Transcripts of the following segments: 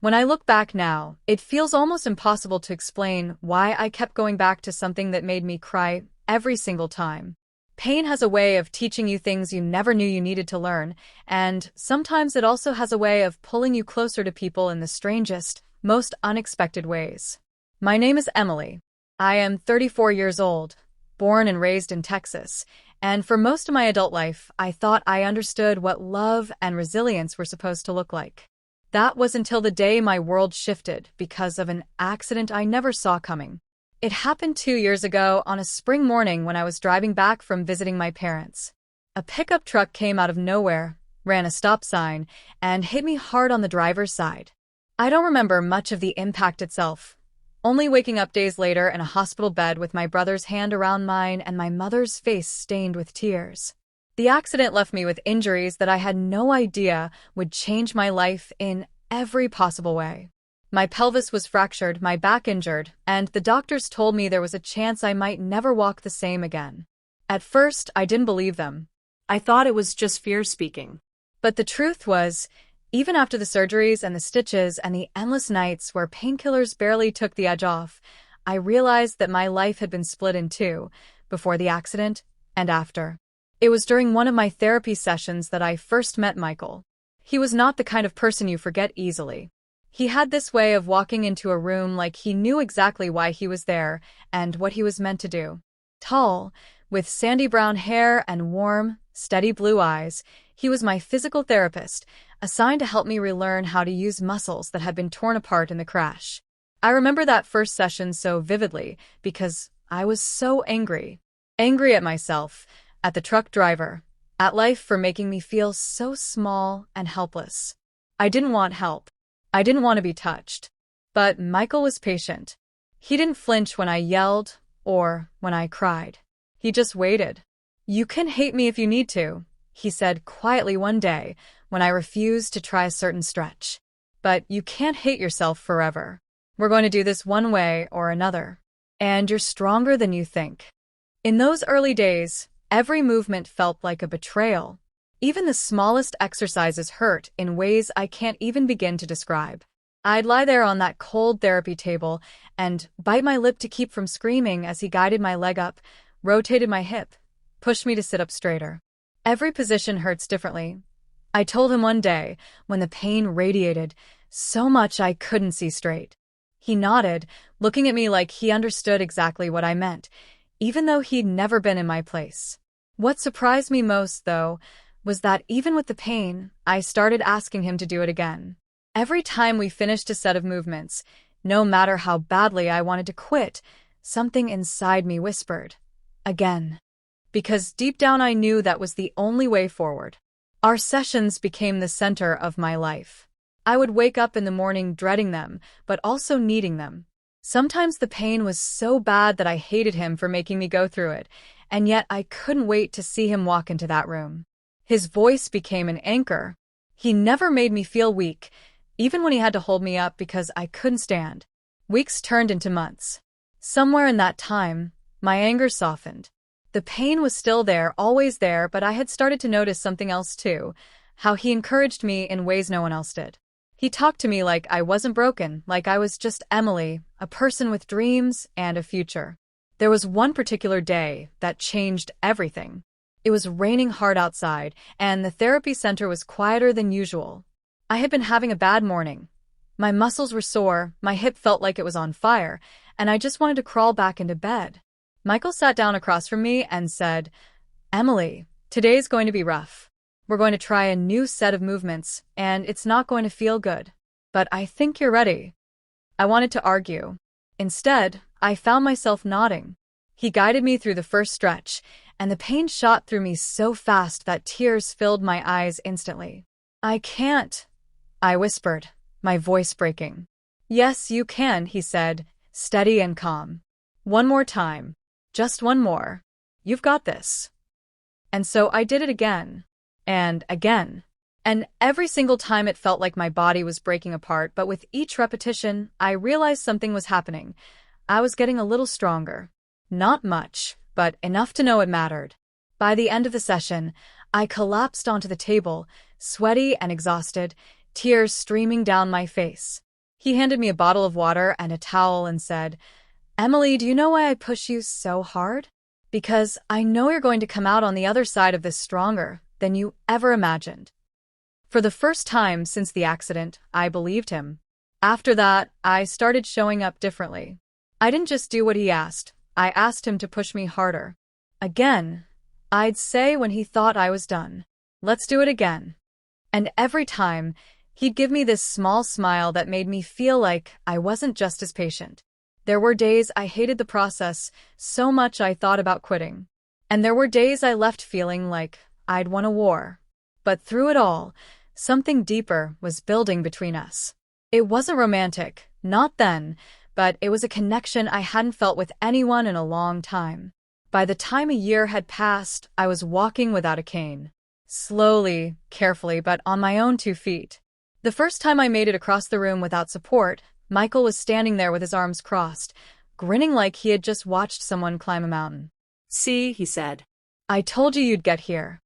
When I look back now, it feels almost impossible to explain why I kept going back to something that made me cry every single time. Pain has a way of teaching you things you never knew you needed to learn, and sometimes it also has a way of pulling you closer to people in the strangest, most unexpected ways. My name is Emily. I am 34 years old, born and raised in Texas, and for most of my adult life, I thought I understood what love and resilience were supposed to look like. That was until the day my world shifted because of an accident I never saw coming. It happened 2 years ago on a spring morning when I was driving back from visiting my parents. A pickup truck came out of nowhere, ran a stop sign, and hit me hard on the driver's side. I don't remember much of the impact itself, only waking up days later in a hospital bed with my brother's hand around mine and my mother's face stained with tears. The accident left me with injuries that I had no idea would change my life in every possible way. My pelvis was fractured, my back injured, and the doctors told me there was a chance I might never walk the same again. At first, I didn't believe them. I thought it was just fear speaking. But the truth was, even after the surgeries and the stitches and the endless nights where painkillers barely took the edge off, I realized that my life had been split in two, before the accident and after. It was during one of my therapy sessions that I first met Michael. He was not the kind of person you forget easily. He had this way of walking into a room like he knew exactly why he was there and what he was meant to do. Tall, with sandy brown hair and warm, steady blue eyes, he was my physical therapist, assigned to help me relearn how to use muscles that had been torn apart in the crash. I remember that first session so vividly because I was so angry. Angry at myself, at the truck driver, at life for making me feel so small and helpless. I didn't want help. I didn't want to be touched. But Michael was patient. He didn't flinch when I yelled or when I cried. He just waited. "You can hate me if you need to," he said quietly one day when I refused to try a certain stretch. "But you can't hate yourself forever. We're going to do this one way or another. And you're stronger than you think." In those early days, every movement felt like a betrayal. Even the smallest exercises hurt in ways I can't even begin to describe. I'd lie there on that cold therapy table and bite my lip to keep from screaming as he guided my leg up, rotated my hip, pushed me to sit up straighter. Every position hurts differently. I told him one day, when the pain radiated so much I couldn't see straight. He nodded, looking at me like he understood exactly what I meant, even though he'd never been in my place. What surprised me most, though, was that even with the pain, I started asking him to do it again. Every time we finished a set of movements, no matter how badly I wanted to quit, something inside me whispered, "Again." Because deep down I knew that was the only way forward. Our sessions became the center of my life. I would wake up in the morning dreading them, but also needing them. Sometimes the pain was so bad that I hated him for making me go through it, and yet I couldn't wait to see him walk into that room. His voice became an anchor. He never made me feel weak, even when he had to hold me up because I couldn't stand. Weeks turned into months. Somewhere in that time, my anger softened. The pain was still there, always there, but I had started to notice something else too, how he encouraged me in ways no one else did. He talked to me like I wasn't broken, like I was just Emily, a person with dreams and a future. There was one particular day that changed everything. It was raining hard outside, and the therapy center was quieter than usual. I had been having a bad morning. My muscles were sore, my hip felt like it was on fire, and I just wanted to crawl back into bed. Michael sat down across from me and said, "Emily, today's going to be rough. We're going to try a new set of movements, and it's not going to feel good. But I think you're ready." I wanted to argue. Instead, I found myself nodding. He guided me through the first stretch, and the pain shot through me so fast that tears filled my eyes instantly. "I can't," I whispered, my voice breaking. "Yes, you can," he said, steady and calm. "One more time. Just one more. You've got this." And so I did it again. And again. And every single time it felt like my body was breaking apart, but with each repetition, I realized something was happening. I was getting a little stronger. Not much, but enough to know it mattered. By the end of the session, I collapsed onto the table, sweaty and exhausted, tears streaming down my face. He handed me a bottle of water and a towel and said, "Emily, do you know why I push you so hard? Because I know you're going to come out on the other side of this stronger than you ever imagined." For the first time since the accident, I believed him. After that, I started showing up differently. I didn't just do what he asked. I asked him to push me harder. Again, I'd say when he thought I was done, "Let's do it again." And every time, he'd give me this small smile that made me feel like I wasn't just as patient. There were days I hated the process so much I thought about quitting. And there were days I left feeling like I'd won a war. But through it all, something deeper was building between us. It wasn't romantic, not then, but it was a connection I hadn't felt with anyone in a long time. By the time a year had passed, I was walking without a cane. Slowly, carefully, but on my own 2 feet. The first time I made it across the room without support, Michael was standing there with his arms crossed, grinning like he had just watched someone climb a mountain. "See," he said. "I told you you'd get here."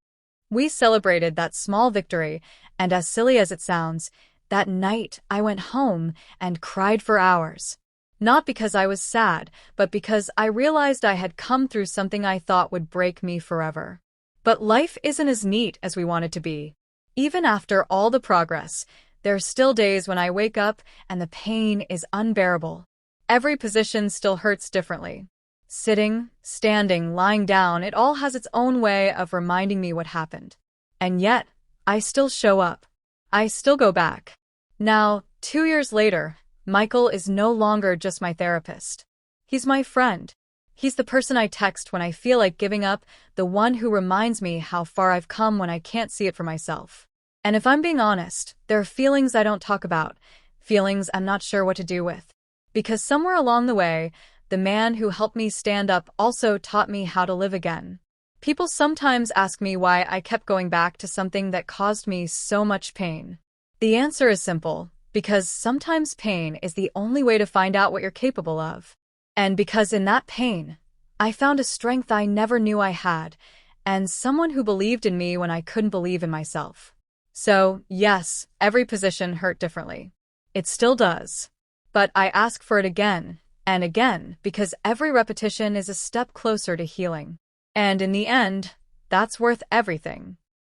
We celebrated that small victory, and as silly as it sounds, that night I went home and cried for hours. Not because I was sad, but because I realized I had come through something I thought would break me forever. But life isn't as neat as we want it to be. Even after all the progress, there are still days when I wake up and the pain is unbearable. Every position still hurts differently. Sitting, standing, lying down, it all has its own way of reminding me what happened. And yet, I still show up. I still go back. Now, 2 years later, Michael is no longer just my therapist. He's my friend. He's the person I text when I feel like giving up, the one who reminds me how far I've come when I can't see it for myself. And if I'm being honest, there are feelings I don't talk about, feelings I'm not sure what to do with. Because somewhere along the way, the man who helped me stand up also taught me how to live again. People sometimes ask me why I kept going back to something that caused me so much pain. The answer is simple. Because sometimes pain is the only way to find out what you're capable of. And because in that pain, I found a strength I never knew I had, and someone who believed in me when I couldn't believe in myself. So, yes, every position hurt differently. It still does. But I ask for it again and again because every repetition is a step closer to healing. And in the end, that's worth everything.